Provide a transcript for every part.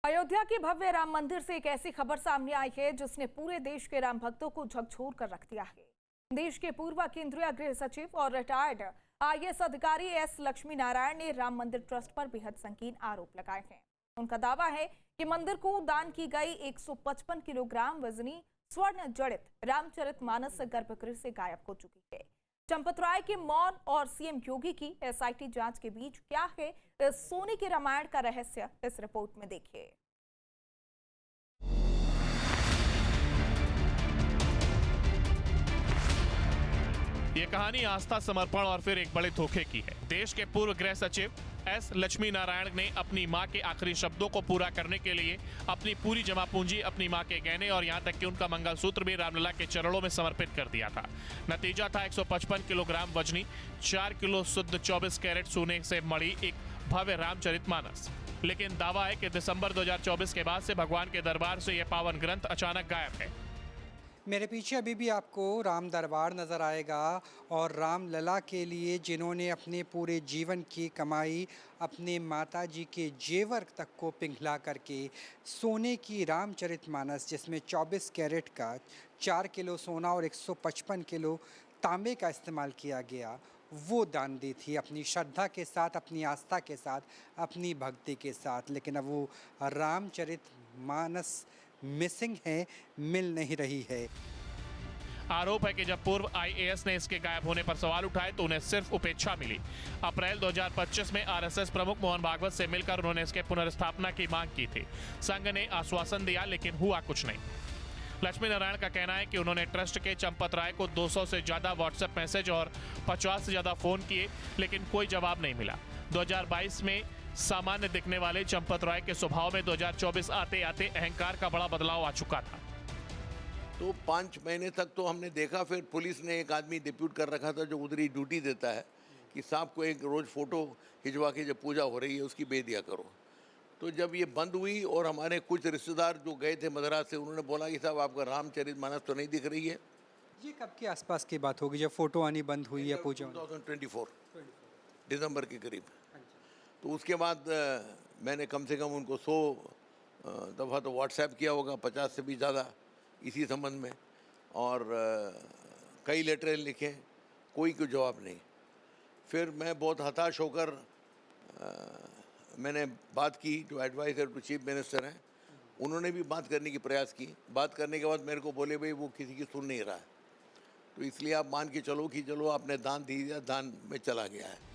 अयोध्या के भव्य राम मंदिर से एक ऐसी खबर सामने आई है जिसने पूरे देश के राम भक्तों को झकझोर कर रख दिया है। देश के पूर्व केंद्रीय गृह सचिव और रिटायर्ड आईएएस अधिकारी एस लक्ष्मी नारायण ने राम मंदिर ट्रस्ट पर बेहद संगीन आरोप लगाए हैं। उनका दावा है कि मंदिर को दान की गई 155 किलोग्राम वजनी स्वर्ण जड़ित रामचरितमानस गर्भगृह से गायब हो चुकी है। चंपत राय के मौन और सीएम योगी की एसआईटी जांच के बीच क्या है इस सोने के रामायण का रहस्य, इस रिपोर्ट में देखिए। ये कहानी आस्था, समर्पण और फिर एक बड़े धोखे की है। देश के पूर्व गृह सचिव एस लक्ष्मी नारायण ने अपनी मां के आखिरी शब्दों को पूरा करने के लिए अपनी पूरी जमा पूंजी, अपनी मां के गहने और यहां तक कि उनका मंगलसूत्र भी रामलला के चरणों में समर्पित कर दिया था। नतीजा था 155 किलोग्राम वजनी 4 किलो शुद्ध 24 कैरेट सोने से मड़ी एक भव्य रामचरितमानस। लेकिन दावा है कि दिसंबर 2024 के बाद से भगवान के दरबार से यह पावन ग्रंथ अचानक गायब है। मेरे पीछे अभी भी आपको राम दरबार नज़र आएगा और रामलला के लिए जिन्होंने अपने पूरे जीवन की कमाई अपने माताजी के जेवर तक को पिघला करके सोने की रामचरितमानस, जिसमें 24 कैरेट का 4 किलो सोना और 155 किलो तांबे का इस्तेमाल किया गया, वो दान दी थी अपनी श्रद्धा के साथ, अपनी आस्था के साथ, अपनी भक्ति के साथ। लेकिन अब वो रामचरितमानस मिसिंग है, मिल नहीं रही है। आरोप है कि जब पूर्व आईएएस ने इसके गायब होने पर सवाल उठाए तो उन्हें सिर्फ उपेक्षा मिली। अप्रैल 2025 में आरएसएस प्रमुख मोहन भागवत से मिलकर उन्होंने इसके पुनर्स्थापना की मांग की थी। संघ ने आश्वासन दिया लेकिन हुआ कुछ नहीं। लक्ष्मी नारायण का कहना है कि उन्होंने ट्रस्ट के चंपत राय को 200 से ज्यादा व्हाट्सएप मैसेज और 50 से ज्यादा फोन किए लेकिन कोई जवाब नहीं मिला। 2022 में सामान्य दिखने वाले चंपत राय के स्वभाव में 2024 आते आते अहंकार का बड़ा बदलाव आ चुका था। तो 5 महीने तक तो हमने देखा, फिर पुलिस ने एक आदमी डिप्यूट कर रखा था जो उधर ही ड्यूटी देता है कि साहब को एक रोज फोटो खिंचवा के जब पूजा हो रही है उसकी भेज दिया करो। तो जब ये बंद हुई और हमारे कुछ रिश्तेदार जो गए थे मद्रास से, उन्होंने बोला कि साहब आपका रामचरितमानस तो नहीं दिख रही है। ये कब के आसपास की बात होगी जब फोटो आनी बंद हुई है पूजा? 2024 दिसंबर के करीब। तो उसके बाद मैंने कम से कम उनको 100 दफ़ा तो व्हाट्सएप किया होगा, 50 से भी ज़्यादा इसी संबंध में, और कई लेटर लिखे, कोई जवाब नहीं। फिर मैं बहुत हताश होकर मैंने बात की, जो एडवाइज़र टू चीफ मिनिस्टर हैं उन्होंने भी बात करने की प्रयास की। बात करने के बाद मेरे को बोले भाई वो किसी की सुन नहीं रहा है, तो इसलिए आप मान के चलो कि चलो आपने दान दे दिया, दान में चला गया है।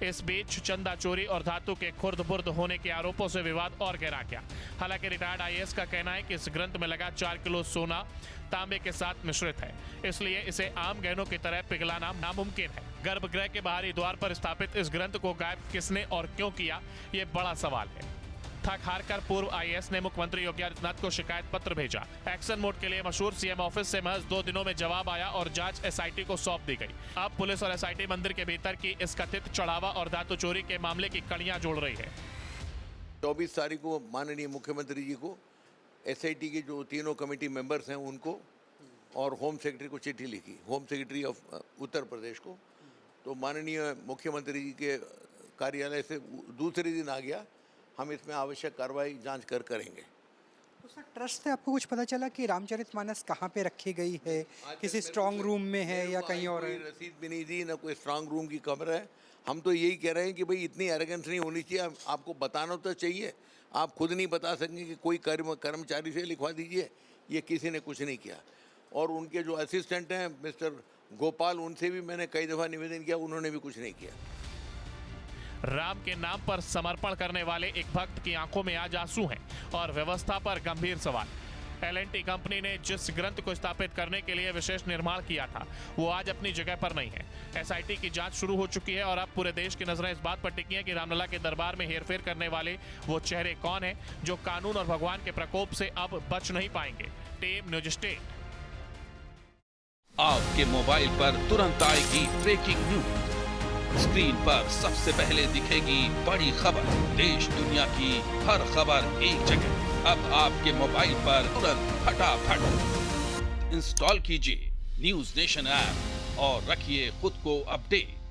इस बीच चंदा चोरी और धातु के खुर्द-बुर्द होने के आरोपों से विवाद और गहरा गया। हालांकि रिटायर्ड आईएएस का कहना है कि इस ग्रंथ में लगा 4 किलो सोना तांबे के साथ मिश्रित है, इसलिए इसे आम गहनों की तरह पिघलाना नामुमकिन है। गर्भगृह के बाहरी द्वार पर स्थापित इस ग्रंथ को गायब किसने और क्यों किया, ये बड़ा सवाल है। थक हारकर पूर्व आईएएस ने मुख्यमंत्री योगी आदित्यनाथ को शिकायत पत्र भेजा। एक्शन मोड के लिए मशहूर सीएम ऑफिस से महज 2 दिनों में जवाब आया और जांच एसआईटी को सौंप दी गई। अब पुलिस और एसआईटी मंदिर के भीतर की इस कथित चढ़ावा और धातु चोरी के मामले की कड़ियां जोड़ रही है। 24 तारीख को माननीय मुख्यमंत्री जी को, एसआईटी के जो तीनों कमेटी मेंबर्स हैं उनको और होम सेक्रेटरी को चिट्ठी लिखी, home secretary of Uttar Pradesh को। तो माननीय मुख्यमंत्री जी के कार्यालय से दूसरे दिन आ गया, हम इसमें आवश्यक कार्रवाई जांच करेंगे। तो सर, ट्रस्ट से आपको कुछ पता चला कि रामचरितमानस कहाँ पे रखी गई है? किसी स्ट्रांग रूम में है या कहीं और है? रसीद भी नहीं दी, ना कोई स्ट्रांग रूम की खबर है। हम तो यही कह रहे हैं कि भाई इतनी एरोगेंस नहीं होनी चाहिए, आपको बताना तो चाहिए। आप खुद नहीं बता सकेंगे कि कोई कर्मचारी से लिखवा दीजिए, ये किसी ने कुछ नहीं किया। और उनके जो असिस्टेंट हैं मिस्टर गोपाल, उनसे भी मैंने कई दफ़ा निवेदन किया, उन्होंने भी कुछ नहीं किया। राम के नाम पर समर्पण करने वाले एक भक्त की आंखों में आज आंसू हैं और व्यवस्था पर गंभीर सवाल। एल&टी कंपनी ने जिस ग्रंथ को स्थापित करने के लिए विशेष निर्माण किया था वो आज अपनी जगह पर नहीं है। एसआईटी की जांच शुरू हो चुकी है और अब पूरे देश की नजरें इस बात पर टिकी हैं कि रामलला के दरबार में हेरफेर करने वाले वो चेहरे कौन हैं जो कानून और भगवान के प्रकोप से अब बच नहीं पाएंगे। Team news state. आपके मोबाइल पर तुरंत आएगी ब्रेकिंग न्यूज। स्क्रीन पर सबसे पहले दिखेगी बड़ी खबर, देश दुनिया की हर खबर एक जगह। अब आपके मोबाइल पर तुरंत फटाफट इंस्टॉल कीजिए न्यूज़ नेशन ऐप और रखिए खुद को अपडेट।